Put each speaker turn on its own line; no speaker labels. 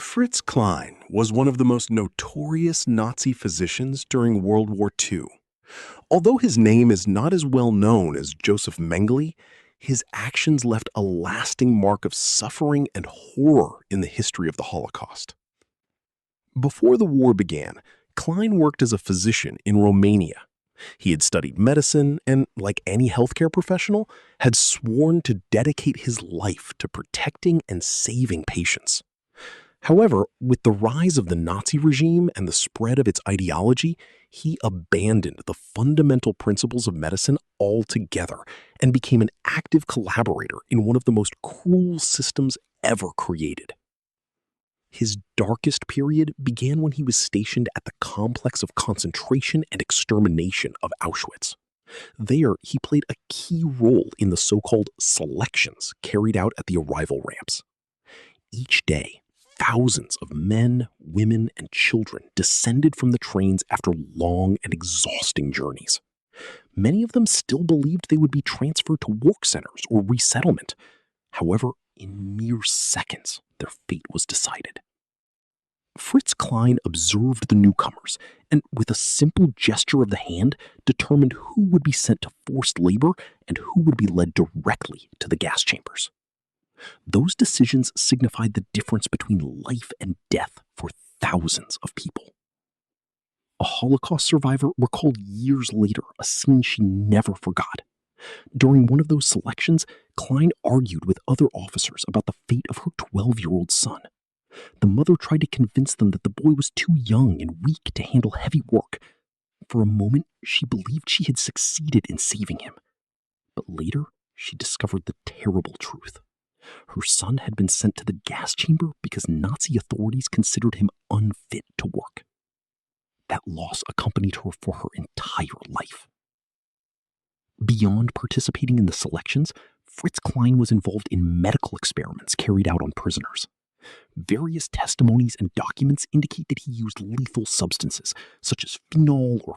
Fritz Klein was one of the most notorious Nazi physicians during World War II. Although his name is not as well known as Joseph Mengele, his actions left a lasting mark of suffering and horror in the history of the Holocaust. Before the war began, Klein worked as a physician in Romania. He had studied medicine and, like any healthcare professional, had sworn to dedicate his life to protecting and saving patients. However, with the rise of the Nazi regime and the spread of its ideology, he abandoned the fundamental principles of medicine altogether and became an active collaborator in one of the most cruel systems ever created. His darkest period began when he was stationed at the complex of concentration and extermination of Auschwitz. There, he played a key role in the so-called selections carried out at the arrival ramps. Each day, thousands of men, women, and children descended from the trains after long and exhausting journeys. Many of them still believed they would be transferred to work centers or resettlement. However, in mere seconds, their fate was decided. Fritz Klein observed the newcomers and, with a simple gesture of the hand, determined who would be sent to forced labor and who would be led directly to the gas chambers. Those decisions signified the difference between life and death for thousands of people. A Holocaust survivor recalled years later a scene she never forgot. During one of those selections, Klein argued with other officers about the fate of her 12-year-old son. The mother tried to convince them that the boy was too young and weak to handle heavy work. For a moment, she believed she had succeeded in saving him. But later, she discovered the terrible truth. Her son had been sent to the gas chamber because Nazi authorities considered him unfit to work. That loss accompanied her for her entire life. Beyond participating in the selections, Fritz Klein was involved in medical experiments carried out on prisoners. Various testimonies and documents indicate that he used lethal substances, such as phenol or